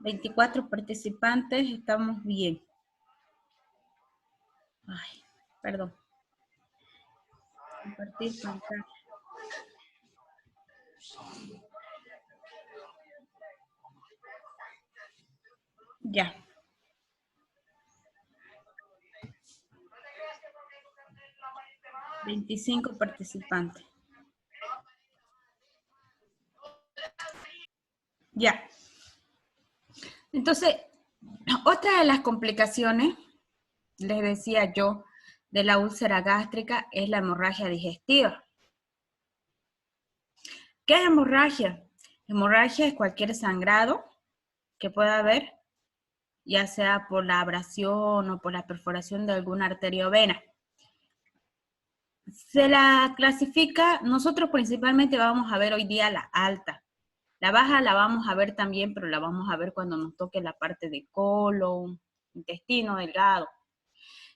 24 participantes, estamos bien. Ay, perdón. Compartir pantalla. Ya. $25 participantes. Ya. Entonces, otra de las complicaciones, les decía yo, de la úlcera gástrica es la hemorragia digestiva. ¿Qué es hemorragia? Hemorragia es cualquier sangrado que pueda haber, ya sea por la abrasión o por la perforación de alguna arteria o vena. Se la clasifica, nosotros principalmente vamos a ver hoy día la alta. La baja la vamos a ver también, pero la vamos a ver cuando nos toque la parte de colon, intestino delgado.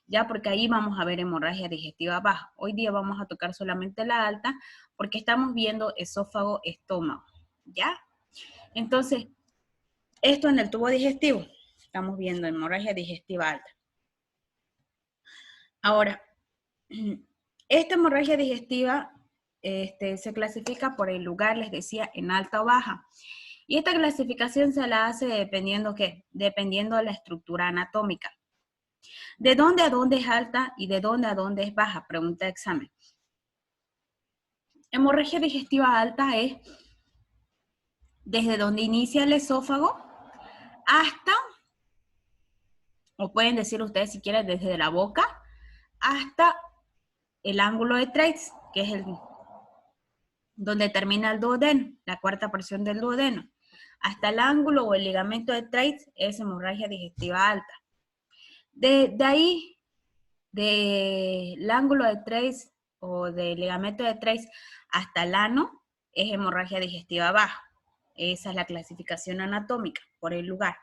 Ya, porque ahí vamos a ver hemorragia digestiva baja. Hoy día vamos a tocar solamente la alta, porque estamos viendo esófago, estómago. ¿Ya? Entonces, esto en el tubo digestivo. Estamos viendo hemorragia digestiva alta. Ahora, esta hemorragia digestiva se clasifica por el lugar, les decía, en alta o baja. Y esta clasificación se la hace dependiendo, ¿qué? Dependiendo de la estructura anatómica. ¿De dónde a dónde es alta y de dónde a dónde es baja? Pregunta de examen. Hemorragia digestiva alta es desde donde inicia el esófago hasta, o pueden decir ustedes si quieren, desde la boca hasta el ángulo de Treitz, que es donde termina el duodeno, la cuarta porción del duodeno. Hasta el ángulo o el ligamento de Treitz es hemorragia digestiva alta. De ahí, del ángulo de Treitz o del ligamento de Treitz hasta el ano, es hemorragia digestiva baja. Esa es la clasificación anatómica por el lugar.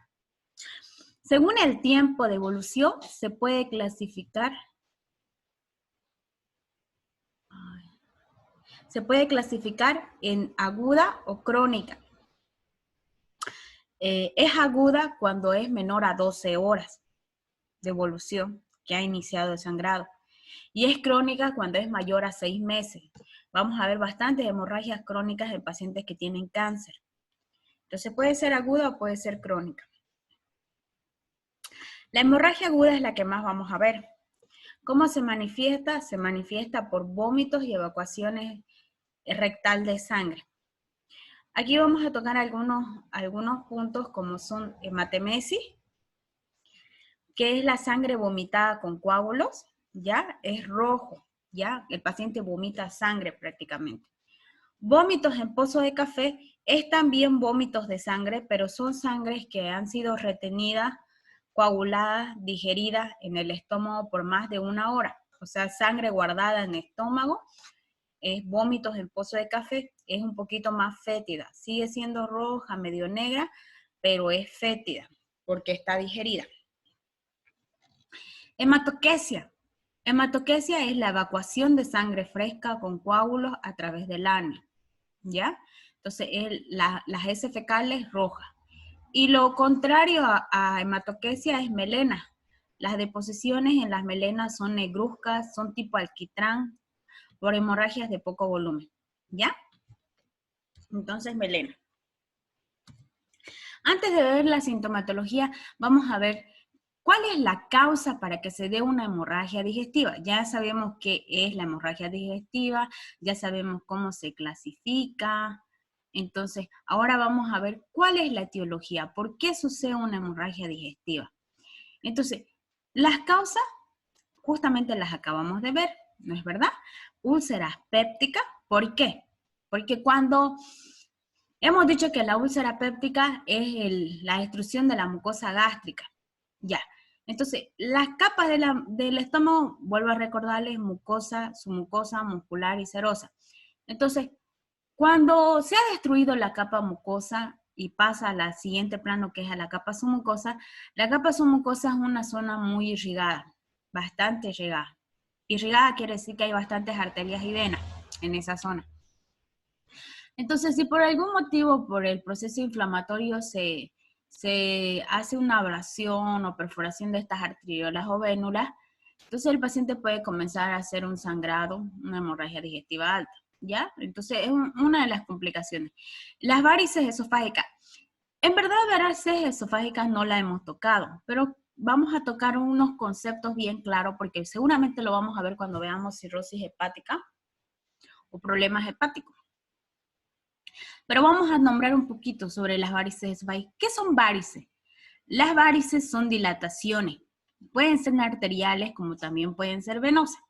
Según el tiempo de evolución, se puede clasificar en aguda o crónica. Es aguda cuando es menor a 12 horas de evolución que ha iniciado el sangrado. Y es crónica cuando es mayor a 6 meses. Vamos a ver bastantes hemorragias crónicas en pacientes que tienen cáncer. Entonces puede ser aguda o puede ser crónica. La hemorragia aguda es la que más vamos a ver. ¿Cómo se manifiesta? Se manifiesta por vómitos y evacuaciones rectal de sangre. Aquí vamos a tocar algunos puntos como son hematemesis, que es la sangre vomitada con coágulos, ¿ya? Es rojo, ¿ya? El paciente vomita sangre prácticamente. Vómitos en pozo de café es también vómitos de sangre, pero son sangres que han sido retenidas, coaguladas, digeridas en el estómago por más de 1 hora. O sea, sangre guardada en el estómago, es vómitos en pozo de café, es un poquito más fétida. Sigue siendo roja, medio negra, pero es fétida porque está digerida. Hematoquesia. Hematoquesia es la evacuación de sangre fresca con coágulos a través del ano, ¿ya? Entonces, las heces fecales rojas. Y lo contrario a hematoquesia es melena. Las deposiciones en las melenas son negruzcas, son tipo alquitrán, por hemorragias de poco volumen, ¿ya? Entonces, melena. Antes de ver la sintomatología, vamos a ver cuál es la causa para que se dé una hemorragia digestiva. Ya sabemos qué es la hemorragia digestiva, ya sabemos cómo se clasifica. Entonces, ahora vamos a ver cuál es la etiología, por qué sucede una hemorragia digestiva. Entonces, las causas justamente las acabamos de ver, ¿no es verdad? Úlceras pépticas, ¿por qué? Porque cuando hemos dicho que la úlcera péptica es la destrucción de la mucosa gástrica, ya. Entonces, las capas del estómago, vuelvo a recordarles, mucosa, submucosa, muscular y serosa. Entonces, cuando se ha destruido la capa mucosa y pasa al siguiente plano, que es a la capa submucosa es una zona muy irrigada, bastante irrigada. Irrigada quiere decir que hay bastantes arterias y venas en esa zona. Entonces, si por algún motivo, por el proceso inflamatorio, se se hace una abrasión o perforación de estas arteriolas o vénulas, entonces el paciente puede comenzar a hacer un sangrado, una hemorragia digestiva alta, ¿ya? Entonces es una de las complicaciones. Las varices esofágicas. En verdad, varices esofágicas no la hemos tocado, pero vamos a tocar unos conceptos bien claros porque seguramente lo vamos a ver cuando veamos cirrosis hepática o problemas hepáticos. Pero vamos a nombrar un poquito sobre las varices esofágicas. ¿Qué son varices? Las varices son dilataciones. Pueden ser arteriales como también pueden ser venosas.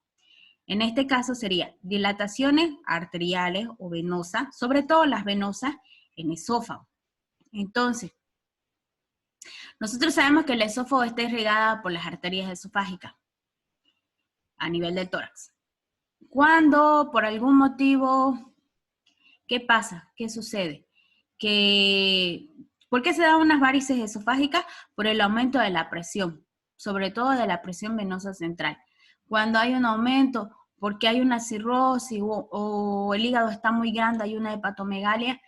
En este caso sería dilataciones arteriales o venosas, sobre todo las venosas en esófago. Entonces, nosotros sabemos que el esófago está irrigado por las arterias esofágicas a nivel del tórax. Cuando por algún motivo, ¿qué pasa? ¿Qué sucede? ¿Por qué se dan unas varices esofágicas? Por el aumento de la presión, sobre todo de la presión venosa central. Cuando hay un aumento, porque hay una cirrosis o el hígado está muy grande, hay una hepatomegalia,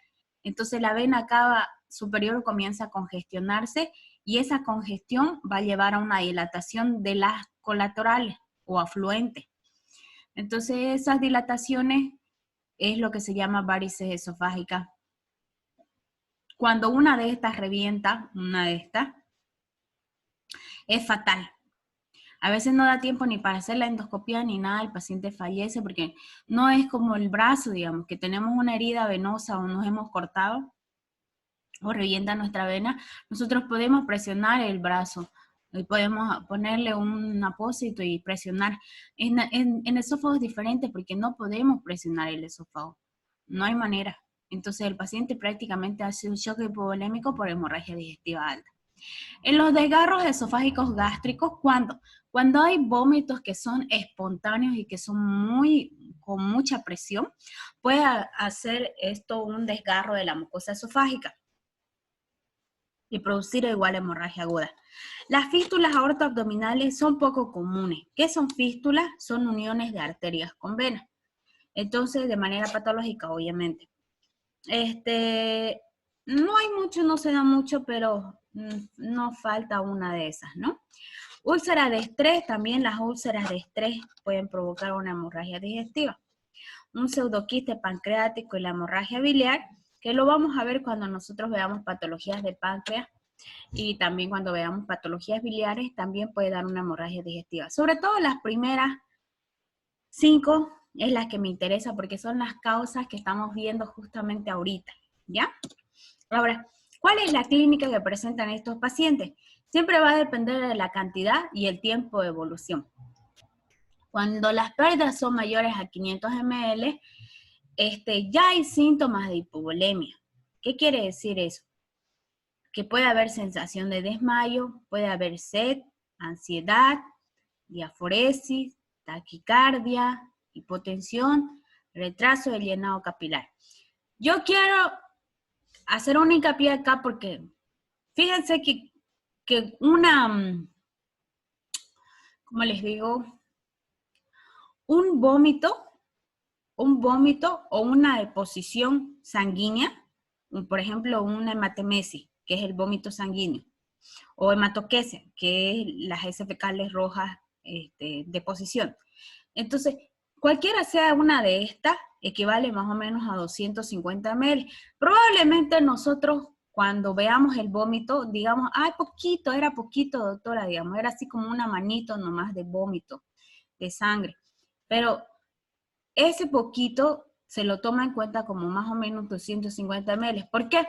entonces la vena cava superior comienza a congestionarse y esa congestión va a llevar a una dilatación de las colaterales o afluentes. Entonces esas dilataciones es lo que se llama varices esofágicas. Cuando una de estas revienta, es fatal. A veces no da tiempo ni para hacer la endoscopia ni nada, el paciente fallece porque no es como el brazo, digamos, que tenemos una herida venosa o nos hemos cortado o revienta nuestra vena, nosotros podemos presionar el brazo y podemos ponerle un apósito y presionar. En esófago es diferente porque no podemos presionar el esófago, no hay manera. Entonces el paciente prácticamente hace un shock hipovolémico por hemorragia digestiva alta. En los desgarros esofágicos gástricos, cuando hay vómitos que son espontáneos y que son con mucha presión, puede hacer esto un desgarro de la mucosa esofágica y producir igual hemorragia aguda. Las fístulas aortoabdominales son poco comunes. ¿Qué son fístulas? Son uniones de arterias con venas. Entonces, de manera patológica, obviamente. No hay mucho, no se da mucho, pero no falta una de esas, ¿no? Úlceras de estrés, también las úlceras de estrés pueden provocar una hemorragia digestiva. Un pseudoquiste pancreático y la hemorragia biliar, que lo vamos a ver cuando nosotros veamos patologías de páncreas y también cuando veamos patologías biliares, también puede dar una hemorragia digestiva. Sobre todo las primeras 5 es las que me interesa porque son las causas que estamos viendo justamente ahorita, ¿ya? Ahora, ¿cuál es la clínica que presentan estos pacientes? Siempre va a depender de la cantidad y el tiempo de evolución. Cuando las pérdidas son mayores a 500 ml, ya hay síntomas de hipovolemia. ¿Qué quiere decir eso? Que puede haber sensación de desmayo, puede haber sed, ansiedad, diaforesis, taquicardia, hipotensión, retraso del llenado capilar. Yo quiero hacer un hincapié acá porque fíjense que como les digo, un vómito o una deposición sanguínea, por ejemplo, una hematemesis, que es el vómito sanguíneo, o hematoquesia, que es las heces fecales rojas, deposición. Entonces, cualquiera sea una de estas, equivale más o menos a 250 ml. Probablemente nosotros, cuando veamos el vómito, digamos, ay, poquito, era poquito, doctora, digamos, era así como una manito nomás de vómito, de sangre. Pero ese poquito se lo toma en cuenta como más o menos 250 ml. ¿Por qué?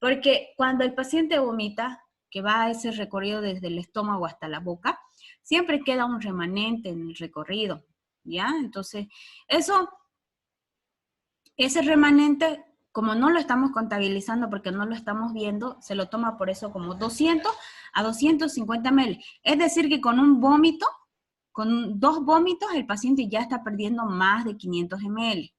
Porque cuando el paciente vomita, que va a ese recorrido desde el estómago hasta la boca, siempre queda un remanente en el recorrido, ¿ya? Entonces, ese remanente, como no lo estamos contabilizando porque no lo estamos viendo, se lo toma por eso como 200 a 250 ml. Es decir, que con un vómito, con 2 vómitos, el paciente ya está perdiendo más de 500 ml,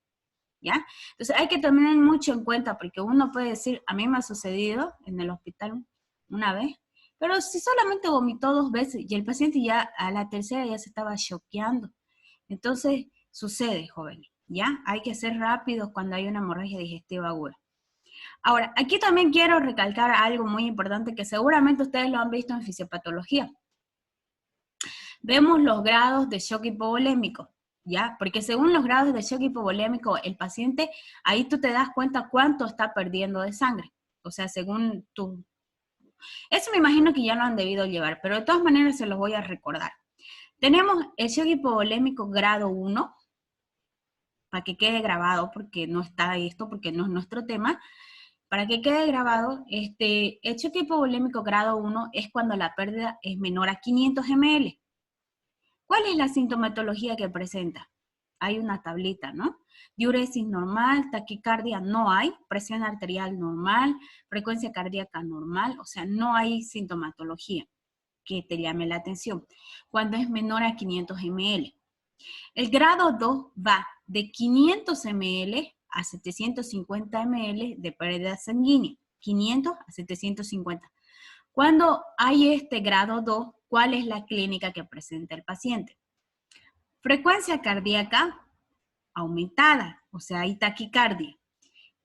¿ya? Entonces hay que tener mucho en cuenta porque uno puede decir, a mí me ha sucedido en el hospital una vez, pero si solamente vomitó 2 veces y el paciente ya a la tercera ya se estaba choqueando. Entonces sucede, jóvenes, ¿ya? Hay que ser rápidos cuando hay una hemorragia digestiva aguda. Ahora, aquí también quiero recalcar algo muy importante que seguramente ustedes lo han visto en fisiopatología. Vemos los grados de shock hipovolémico, ¿ya? Porque según los grados de shock hipovolémico, el paciente, ahí tú te das cuenta cuánto está perdiendo de sangre. O sea, según tu... Eso me imagino que ya lo han debido llevar, pero de todas maneras se los voy a recordar. Tenemos el shock hipovolémico grado 1, para que quede grabado, porque no está esto, porque no es nuestro tema. Para que quede grabado, el shock hipovolémico grado 1 es cuando la pérdida es menor a 500 ml. ¿Cuál es la sintomatología que presenta? Hay una tablita, ¿no? Diuresis normal, taquicardia no hay, presión arterial normal, frecuencia cardíaca normal, o sea, no hay sintomatología que te llame la atención. Cuando es menor a 500 ml. El grado 2 va de 500 ml a 750 ml de pérdida sanguínea. 500 a 750. Cuando hay este grado 2, ¿cuál es la clínica que presenta el paciente? Frecuencia cardíaca aumentada, o sea, hay taquicardia.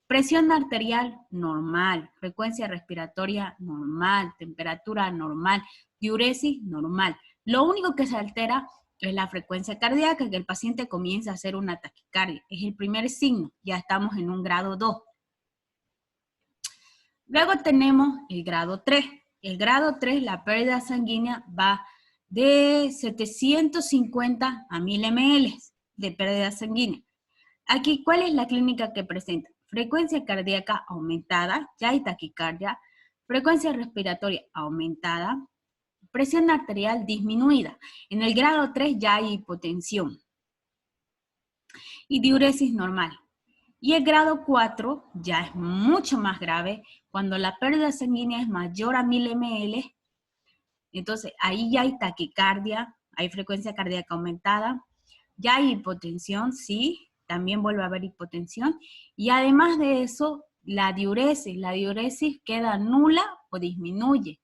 Presión arterial normal, frecuencia respiratoria normal, temperatura normal, diuresis normal. Lo único que se altera es la frecuencia cardíaca, que el paciente comienza a hacer una taquicardia. Es el primer signo, ya estamos en un grado 2. Luego tenemos el grado 3. El grado 3, la pérdida sanguínea va de 750 a 1000 ml de pérdida sanguínea. Aquí, ¿cuál es la clínica que presenta? Frecuencia cardíaca aumentada, ya hay taquicardia, frecuencia respiratoria aumentada, presión arterial disminuida. En el grado 3 ya hay hipotensión y diuresis normal. Y el grado 4 ya es mucho más grave, cuando la pérdida sanguínea es mayor a 1000 ml, entonces ahí ya hay taquicardia, hay frecuencia cardíaca aumentada, ya hay hipotensión, sí, también vuelve a haber hipotensión, y además de eso, la diuresis queda nula o disminuye.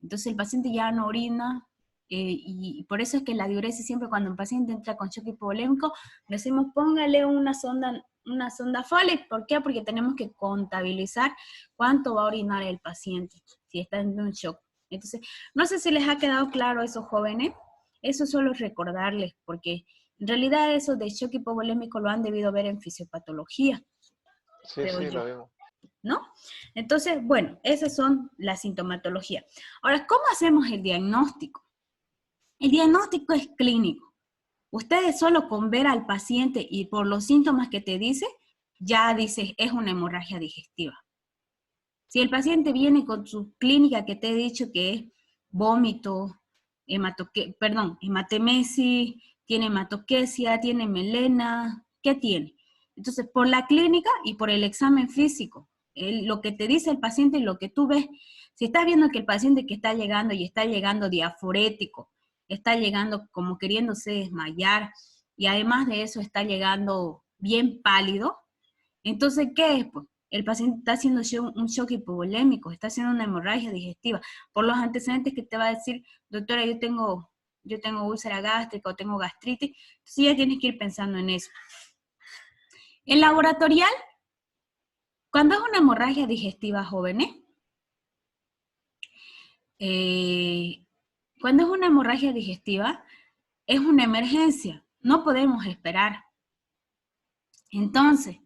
Entonces el paciente ya no orina, y por eso es que la diuresis siempre cuando un paciente entra con shock hipovolémico, decimos póngale una sonda Foley. ¿Por qué? Porque tenemos que contabilizar cuánto va a orinar el paciente si está en un shock. Entonces, no sé si les ha quedado claro a esos jóvenes. Eso solo recordarles, porque en realidad eso de shock hipovolémico lo han debido ver en fisiopatología, Sí, creo sí, yo, lo vimos. ¿no? Entonces, bueno, esas son las sintomatologías. Ahora, ¿cómo hacemos el diagnóstico? El diagnóstico es clínico. Ustedes solo con ver al paciente y por los síntomas que te dice, ya dices, es una hemorragia digestiva. Si el paciente viene con su clínica que te he dicho que es vómito, hematemesis, tiene hematoquesia, tiene melena, ¿qué tiene? Entonces, por la clínica y por el examen físico, lo que te dice el paciente y lo que tú ves, si estás viendo que el paciente que está llegando y está llegando diaforético, está llegando como queriéndose desmayar, y además de eso está llegando bien pálido, entonces, ¿qué es? Pues, el paciente está haciendo un shock hipovolémico, está haciendo una hemorragia digestiva. Por los antecedentes que te va a decir, doctora, yo tengo úlcera gástrica o tengo gastritis, entonces ya tienes que ir pensando en eso. En laboratorial, cuando es una hemorragia digestiva, jóvenes, cuando es una hemorragia digestiva, es una emergencia, no podemos esperar. Entonces,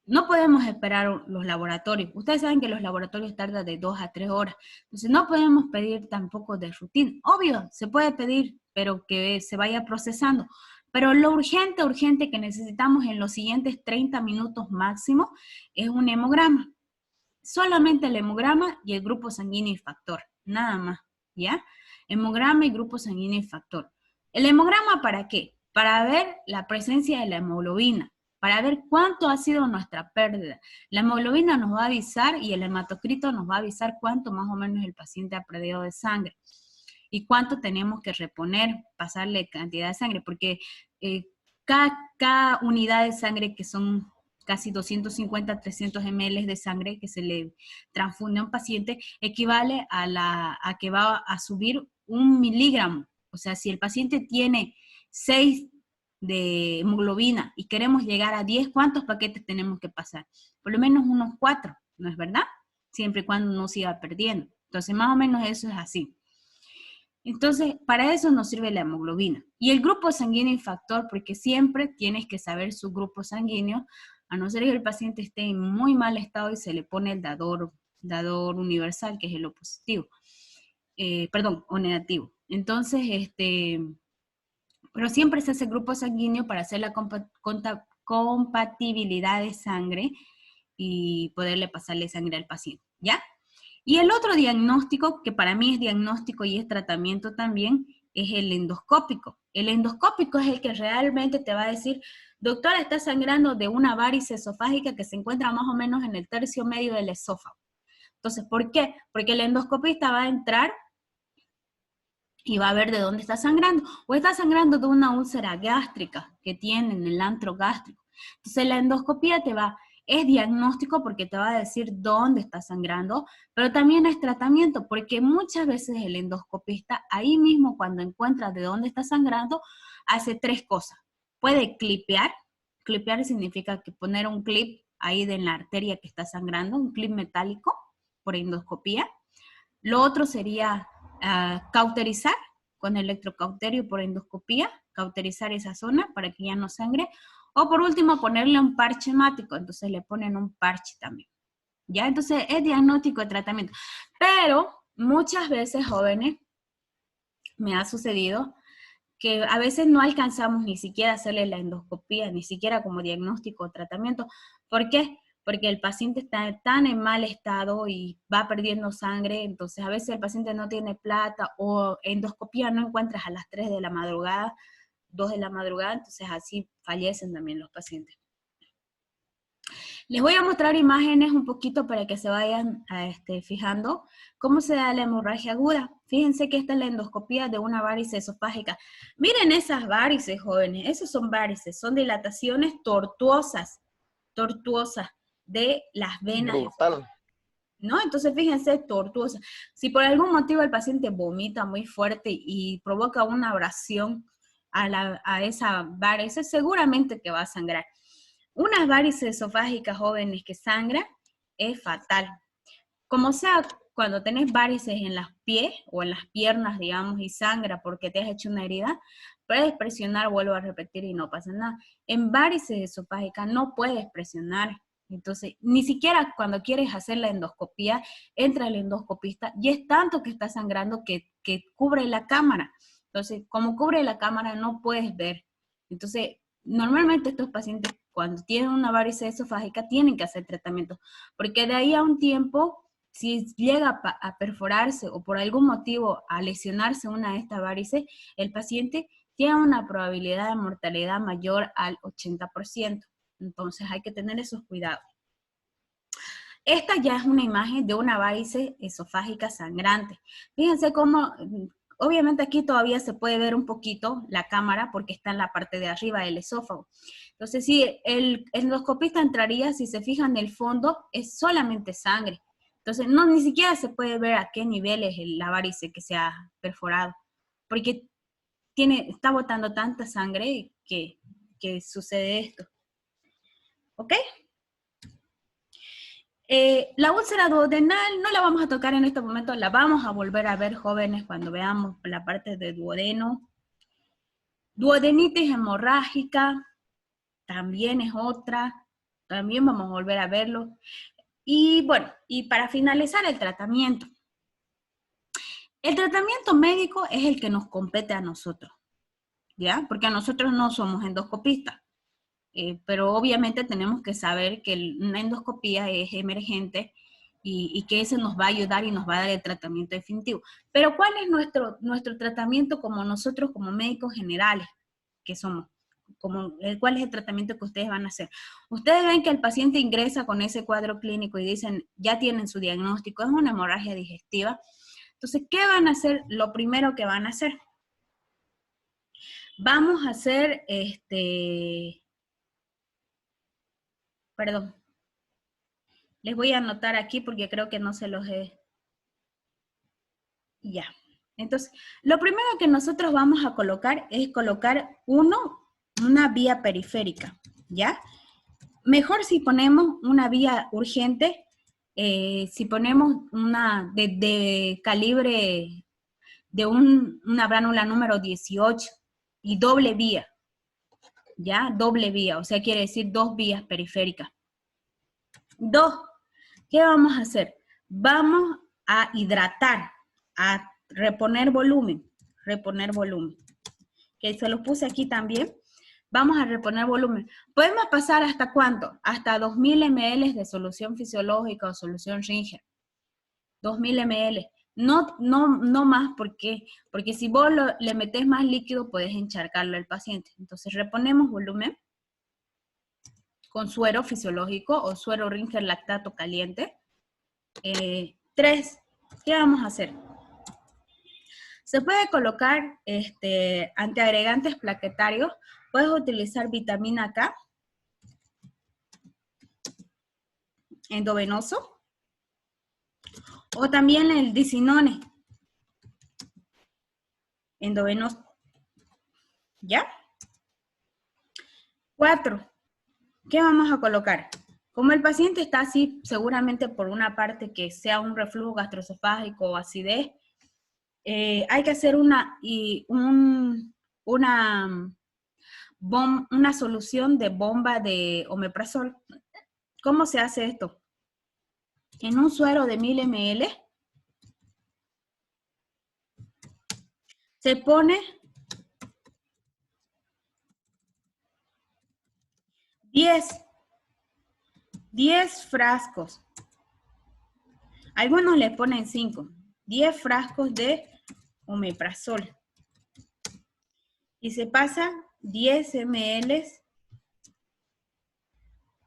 no podemos esperar los laboratorios. Ustedes saben que los laboratorios tardan de 2 a 3 horas. Entonces no podemos pedir tampoco de rutina. Obvio, se puede pedir, pero que se vaya procesando. Pero lo urgente, urgente que necesitamos en los siguientes 30 minutos máximo es un hemograma. Solamente el hemograma y el grupo sanguíneo y factor. Nada más, ¿ya? Hemograma y grupo sanguíneo y factor. ¿El hemograma para qué? Para ver la presencia de la hemoglobina, para ver cuánto ha sido nuestra pérdida. La hemoglobina nos va a avisar y el hematocrito nos va a avisar cuánto más o menos el paciente ha perdido de sangre y cuánto tenemos que reponer, pasarle cantidad de sangre, porque cada unidad de sangre, que son casi 250, 300 ml de sangre que se le transfunde a un paciente, equivale a que va a subir 1 miligramo. O sea, si el paciente tiene 6 de hemoglobina y queremos llegar a 10, ¿cuántos paquetes tenemos que pasar? Por lo menos unos 4, ¿no es verdad? Siempre y cuando no siga perdiendo. Entonces, más o menos eso es así. Entonces, para eso nos sirve la hemoglobina. Y el grupo sanguíneo y factor, porque siempre tienes que saber su grupo sanguíneo, a no ser que el paciente esté en muy mal estado y se le pone el dador universal, que es el O positivo. Perdón, o negativo. Entonces, pero siempre se hace grupo sanguíneo para hacer la compatibilidad de sangre y poderle pasarle sangre al paciente, ¿ya? Y el otro diagnóstico, que para mí es diagnóstico y es tratamiento también, es el endoscópico. El endoscópico es el que realmente te va a decir, doctora, está sangrando de una varices esofágica que se encuentra más o menos en el tercio medio del esófago. Entonces, ¿por qué? Porque el endoscopista va a entrar y va a ver de dónde está sangrando. O está sangrando de una úlcera gástrica que tiene en el antro gástrico. Entonces la endoscopía es diagnóstico porque te va a decir dónde está sangrando, pero también es tratamiento porque muchas veces el endoscopista ahí mismo cuando encuentra de dónde está sangrando, hace 3 cosas. Puede clipear significa que poner un clip ahí en la arteria que está sangrando, un clip metálico por endoscopía. Lo otro sería cauterizar con electrocauterio por endoscopía, cauterizar esa zona para que ya no sangre. O por último, ponerle un parche hemático, entonces le ponen un parche también. ¿Ya? Entonces es diagnóstico de tratamiento. Pero muchas veces, jóvenes, me ha sucedido que a veces no alcanzamos ni siquiera hacerle la endoscopía, ni siquiera como diagnóstico o tratamiento. ¿Por qué? Porque el paciente está tan en mal estado y va perdiendo sangre, entonces a veces el paciente no tiene plata o endoscopía no encuentras a las 3 de la madrugada, 2 de la madrugada, entonces así fallecen también los pacientes. Les voy a mostrar imágenes un poquito para que se vayan fijando cómo se da la hemorragia aguda. Fíjense que esta es la endoscopía de una varice esofágica. Miren esas varices, jóvenes, esas son varices, son dilataciones tortuosas de las venas. Brutal. ¿No? Entonces, fíjense, tortuosa. Si por algún motivo el paciente vomita muy fuerte y provoca una abrasión a esa varice, seguramente que va a sangrar. Unas varices esofágicas jóvenes que sangran es fatal. Como sea, cuando tenés varices en los pies o en las piernas, digamos, y sangra porque te has hecho una herida, puedes presionar, vuelvo a repetir, y no pasa nada. En varices esofágicas no puedes presionar. Entonces, ni siquiera cuando quieres hacer la endoscopía, entra el endoscopista y es tanto que está sangrando que cubre la cámara. Entonces, como cubre la cámara, no puedes ver. Entonces, normalmente estos pacientes, cuando tienen una varices esofágica, tienen que hacer tratamiento, porque de ahí a un tiempo, si llega a perforarse o por algún motivo a lesionarse una de estas varices, el paciente tiene una probabilidad de mortalidad mayor al 80%. Entonces hay que tener esos cuidados. Esta ya es una imagen de una varice esofágica sangrante. Fíjense cómo, obviamente aquí todavía se puede ver un poquito la cámara porque está en la parte de arriba del esófago. Entonces, si el endoscopista entraría, si se fijan en el fondo, es solamente sangre. Entonces, no, ni siquiera se puede ver a qué nivel es la varice que se ha perforado, porque está botando tanta sangre que sucede esto. ¿Ok? La úlcera duodenal no la vamos a tocar en este momento, la vamos a volver a ver, jóvenes, cuando veamos la parte de duodeno. Duodenitis hemorrágica también es otra, también vamos a volver a verlo. Y bueno, y para finalizar el tratamiento. El tratamiento médico es el que nos compete a nosotros, ¿ya? Porque a nosotros no somos endoscopistas. Pero obviamente tenemos que saber que una endoscopía es emergente y que ese nos va a ayudar y nos va a dar el tratamiento definitivo. Pero ¿cuál es nuestro tratamiento como nosotros, como médicos generales que somos? ¿Cuál es el tratamiento que ustedes van a hacer? Ustedes ven que el paciente ingresa con ese cuadro clínico y dicen, ya tienen su diagnóstico, es una hemorragia digestiva. Entonces, ¿qué van a hacer? Lo primero que van a hacer. Vamos a hacer, perdón, les voy a anotar aquí porque creo que no se los he... Ya. Entonces, lo primero que nosotros vamos a colocar es colocar uno una vía periférica, ¿ya? Mejor si ponemos una vía urgente, si ponemos una de calibre de una bránula número 18 y doble vía, ¿ya? Doble vía, o sea, quiere decir 2 vías periféricas. 2, ¿qué vamos a hacer? Vamos a hidratar, a reponer volumen, que se los puse aquí también. Vamos a reponer volumen. ¿Podemos pasar hasta cuánto? Hasta 2000 ml de solución fisiológica o solución Ringer. 2000 ml. No más, ¿por qué? Porque si vos le metés más líquido, puedes encharcarlo al paciente. Entonces reponemos volumen con suero fisiológico o suero Ringer lactato caliente. 3, ¿qué vamos a hacer? Se puede colocar antiagregantes plaquetarios. Puedes utilizar vitamina K, endovenoso, o también el disinone, endovenoso. ¿Ya? 4, ¿qué vamos a colocar? Como el paciente está así, seguramente por una parte que sea un reflujo gastroesofágico o acidez, hay que hacer una solución de bomba de omeprazol. ¿Cómo se hace esto? En un suero de 1000 ml se pone 10 frascos. Algunos le ponen 5. 10 frascos de omeprazol. Y se pasa 10 ml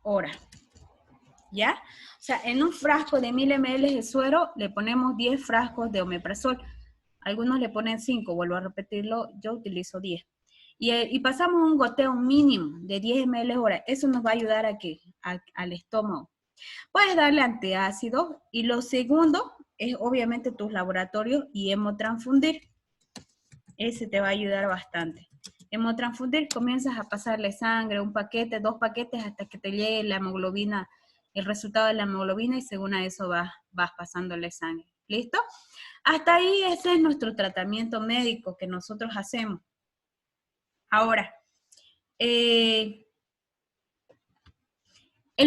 hora. ¿Ya? O sea, en un frasco de 1000 ml de suero le ponemos 10 frascos de omeprazol. Algunos le ponen 5, vuelvo a repetirlo, yo utilizo 10. Y pasamos un goteo mínimo de 10 ml hora. Eso nos va a ayudar al estómago. Puedes darle antiácidos. Y lo segundo es obviamente tus laboratorios y hemotransfundir. Ese te va a ayudar bastante. Hemotransfundir, comienzas a pasarle sangre, un paquete, 2 paquetes, hasta que te llegue la hemoglobina, el resultado de la hemoglobina, y según a eso vas pasándole sangre. ¿Listo? Hasta ahí ese es nuestro tratamiento médico que nosotros hacemos. Ahora, el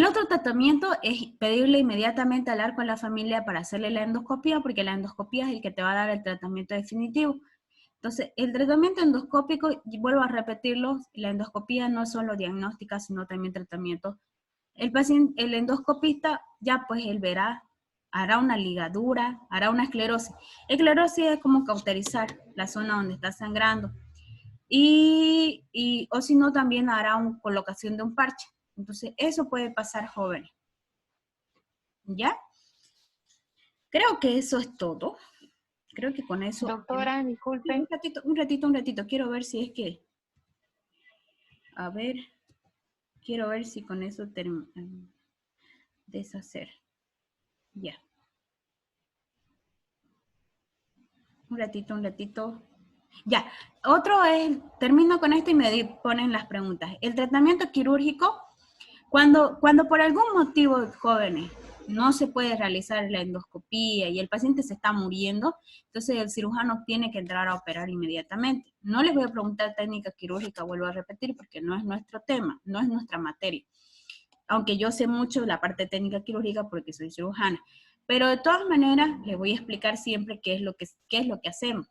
otro tratamiento es pedirle inmediatamente hablar con la familia para hacerle la endoscopía, porque la endoscopía es el que te va a dar el tratamiento definitivo. Entonces, el tratamiento endoscópico, y vuelvo a repetirlo, la endoscopía no es solo diagnóstica, sino también tratamiento. El paciente, el endoscopista, ya pues él verá, hará una ligadura, hará una esclerosis. Esclerosis es como cauterizar la zona donde está sangrando. O si no, también hará una colocación de un parche. Entonces, eso puede pasar, jóvenes. ¿Ya? Creo que eso es todo. Creo que con eso... Doctora, disculpe. Un ratito. Quiero ver si es que... A ver... Quiero ver si con eso deshacer. Ya. Un ratito. Ya. Otro es, termino con esto y me ponen las preguntas. El tratamiento quirúrgico, cuando por algún motivo, jóvenes, no se puede realizar la endoscopía y el paciente se está muriendo, entonces el cirujano tiene que entrar a operar inmediatamente. No les voy a preguntar técnica quirúrgica, vuelvo a repetir, porque no es nuestro tema, no es nuestra materia. Aunque yo sé mucho de la parte técnica quirúrgica porque soy cirujana. Pero de todas maneras, les voy a explicar siempre qué es lo que hacemos.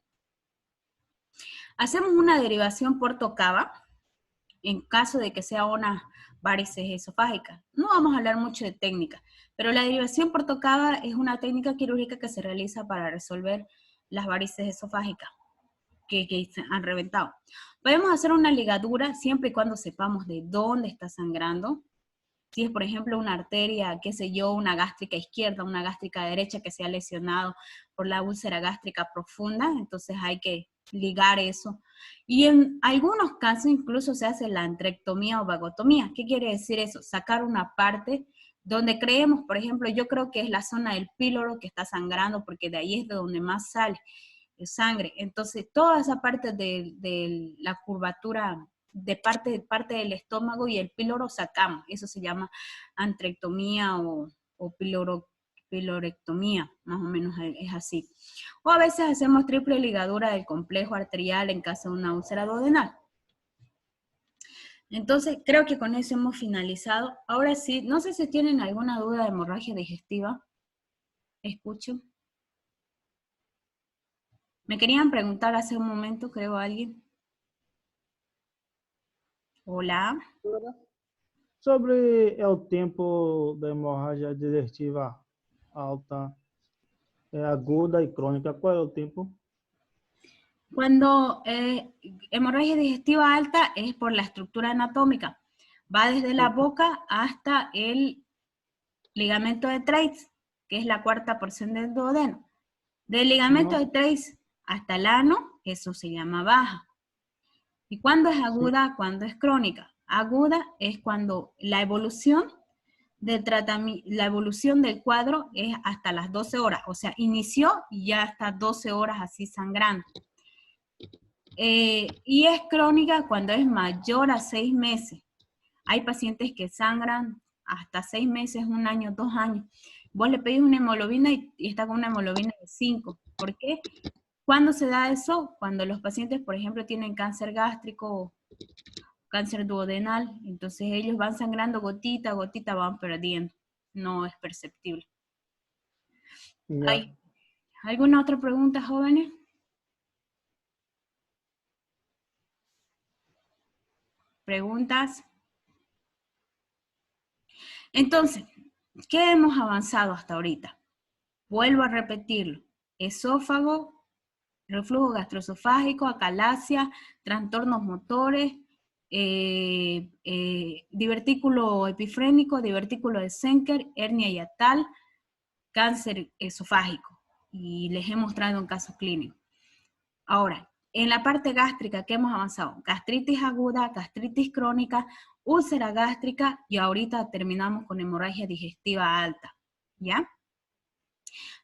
Hacemos una derivación porto-cava en caso de que sea una varices esofágica. No vamos a hablar mucho de técnica, pero la derivación porto-cava es una técnica quirúrgica que se realiza para resolver las varices esofágicas que se han reventado. Podemos hacer una ligadura siempre y cuando sepamos de dónde está sangrando. Si es, por ejemplo, una arteria, qué sé yo, una gástrica izquierda, una gástrica derecha que se ha lesionado por la úlcera gástrica profunda, entonces hay que ligar eso. Y en algunos casos incluso se hace la antrectomía o vagotomía. ¿Qué quiere decir eso? Sacar una parte donde creemos, por ejemplo, yo creo que es la zona del píloro que está sangrando, porque de ahí es de donde más sale sangre. Entonces, toda esa parte de la curvatura de parte del estómago y el píloro sacamos. Eso se llama antrectomía o pilorectomía, más o menos es así. O a veces hacemos triple ligadura del complejo arterial en caso de una úlcera duodenal. Entonces, creo que con eso hemos finalizado. Ahora sí, no sé si tienen alguna duda de hemorragia digestiva. Escucho. Me querían preguntar hace un momento, creo, alguien. Hola. Sobre el tiempo de hemorragia digestiva alta, aguda y crónica, ¿cuál es el tiempo? Cuando hemorragia digestiva alta es por la estructura anatómica. Va desde la boca hasta el ligamento de Treitz, que es la cuarta porción del duodeno. Del ligamento de Treitz hasta el ano, eso se llama baja. ¿Y cuándo es aguda? Cuando es crónica. Aguda es cuando la evolución la evolución del cuadro es hasta las 12 horas, o sea, inició y ya está 12 horas así sangrando. Y es crónica cuando es mayor a 6 meses. Hay pacientes que sangran hasta 6 meses, 1 año, 2 años. Vos le pedís una hemoglobina y está con una hemoglobina de 5. ¿Por qué? ¿Cuándo se da eso? Cuando los pacientes, por ejemplo, tienen cáncer gástrico o cáncer duodenal, entonces ellos van sangrando gotita a gotita, van perdiendo. No es perceptible. ¿Hay alguna otra pregunta, jóvenes? ¿Preguntas? Entonces, ¿qué hemos avanzado hasta ahorita? Vuelvo a repetirlo. Esófago, reflujo gastroesofágico, acalasia, trastornos motores, divertículo epifrénico, divertículo de Schenker, hernia hiatal, cáncer esofágico. Y les he mostrado un caso clínico. Ahora, en la parte gástrica, ¿qué hemos avanzado? Gastritis aguda, gastritis crónica, úlcera gástrica y ahorita terminamos con hemorragia digestiva alta, ¿ya?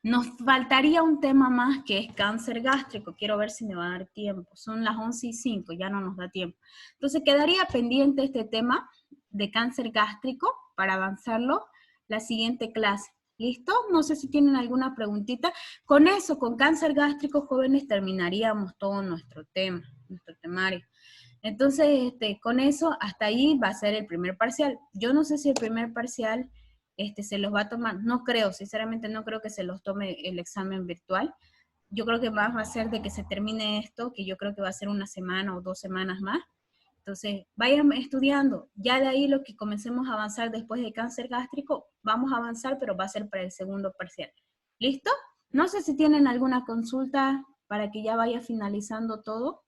Nos faltaría un tema más que es cáncer gástrico. Quiero ver si me va a dar tiempo. Son las 11:05, ya no nos da tiempo. Entonces quedaría pendiente este tema de cáncer gástrico para avanzarlo la siguiente clase. ¿Listo? No sé si tienen alguna preguntita. Con eso, con cáncer gástrico, jóvenes, terminaríamos todo nuestro tema, nuestro temario. Entonces, con eso, hasta ahí va a ser el primer parcial. Yo no sé si el primer parcial se los va a tomar, no creo, sinceramente no creo que se los tome el examen virtual. Yo creo que más va a ser de que se termine esto, que yo creo que va a ser 1 semana o 2 semanas más. Entonces, vayan estudiando. Ya de ahí lo que comencemos a avanzar después de cáncer gástrico, vamos a avanzar, pero va a ser para el segundo parcial. ¿Listo? No sé si tienen alguna consulta para que ya vaya finalizando todo.